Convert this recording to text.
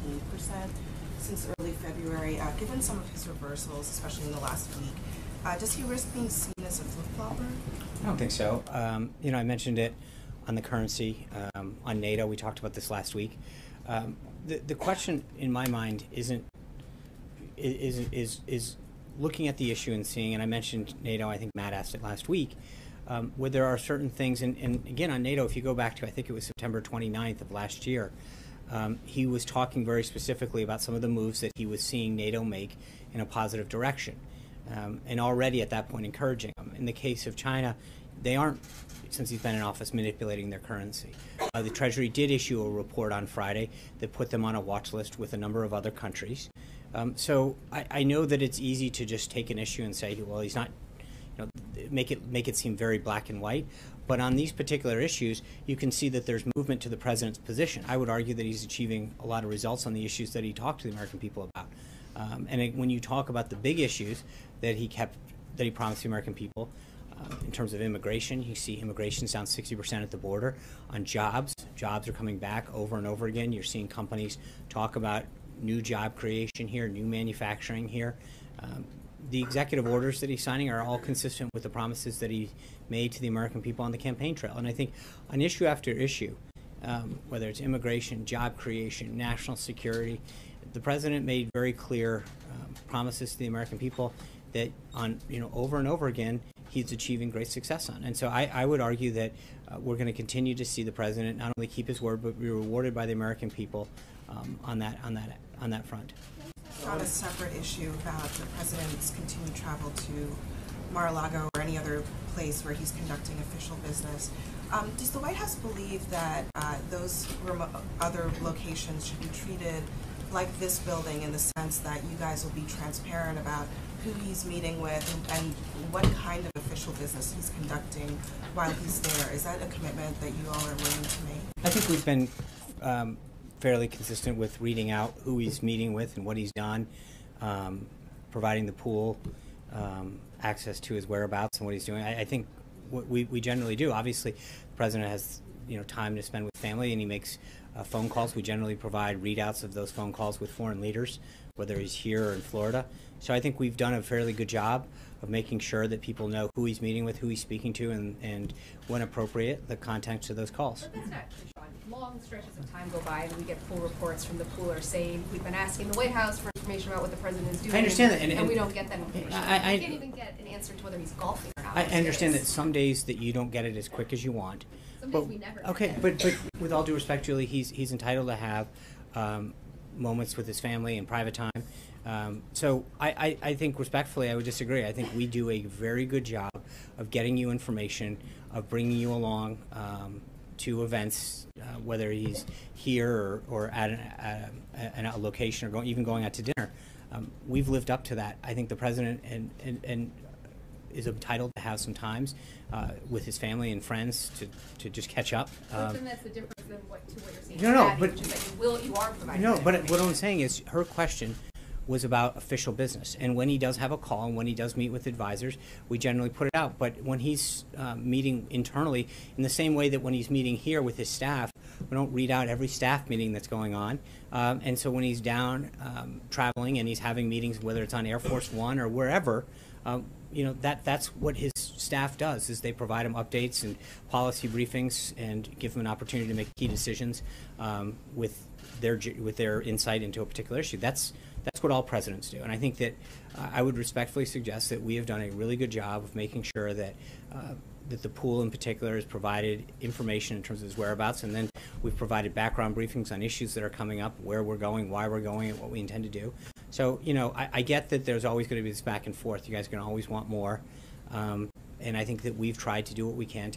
17% since early February. Given some of his reversals, especially in the last week, does he risk being seen as a flip-flopper? I don't think so. I mentioned it on the currency, on NATO. We talked about this last week. The question in my mind is looking at the issue and seeing, and I mentioned NATO, I think Matt asked it last week, where there are certain things, and again on NATO, if you go back to, I think it was September 29th of last year, he was talking very specifically about some of the moves that he was seeing NATO make in a positive direction, and already at that point encouraging them. In the case of China, they aren't, since he's been in office, manipulating their currency. The Treasury did issue a report on Friday that put them on a watch list with a number of other countries. So I know that it's easy to just take an issue and say, well, he's not, make it seem very black and white. But on these particular issues, you can see that there's movement to the president's position. I would argue that he's achieving a lot of results on the issues that he talked to the American people about. When you talk about the big issues that he promised the American people, in terms of immigration, you see immigration down 60% at the border. On jobs are coming back over and over again. You're seeing companies talk about new job creation here, new manufacturing here. The executive orders that he's signing are all consistent with the promises that he made to the American people on the campaign trail. And I think on issue after issue, whether it's immigration, job creation, national security, the president made very clear promises to the American people that on over and over again he's achieving great success on. And so I would argue that we're going to continue to see the president not only keep his word but be rewarded by the American people on that front. On a separate issue about the president's continued travel to Mar-A-Lago or any other place where he's conducting official business, does the White House believe that those other locations should be treated like this building, in the sense that you guys will be transparent about who he's meeting with and what kind of official business he's conducting while he's there? Is that a commitment that you all are willing to make? I think we've been fairly consistent with reading out who he's meeting with and what he's done, providing the pool access to his whereabouts and what he's doing. I think what we generally do. Obviously, the president has time to spend with family, and he makes phone calls. We generally provide readouts of those phone calls with foreign leaders, whether he's here or in Florida. So I think we've done a fairly good job of making sure that people know who he's meeting with, who he's speaking to, and when appropriate, the context of those calls. But that's not true, Sean. Long stretches of time go by and we get pool reports from the pooler saying we've been asking the White House for information about what the president is doing. I understand that. And we don't get that information. I can't even get an answer to whether he's golfing or not. I understand that some days that you don't get it as quick as you want. Some days we never okay, get it. but with all due respect, Julie, he's entitled to have moments with his family and private time. So I think respectfully, I would disagree. I think we do a very good job of getting you information, of bringing you along to events, whether he's here or at a location or even going out to dinner. We've lived up to that. I think the president and is entitled to have some times with his family and friends to just catch up. So then that's the difference than what you're saying. No, but which is that you are providing. No, but what I'm saying is her question was about official business, and when he does have a call and when he does meet with advisors, we generally put it out. But when he's meeting internally, in the same way that when he's meeting here with his staff, we don't read out every staff meeting that's going on. And so when he's down traveling and he's having meetings, whether it's on Air Force One or wherever, that's what his staff does, is they provide him updates and policy briefings and give him an opportunity to make key decisions with their insight into a particular issue. That's what all presidents do. And I think that I would respectfully suggest that we have done a really good job of making sure that that the pool in particular has provided information in terms of his whereabouts, and then we've provided background briefings on issues that are coming up, where we're going, why we're going, and what we intend to do. So, I get that there's always going to be this back and forth. You guys are going to always want more. And I think that we've tried to do what we can to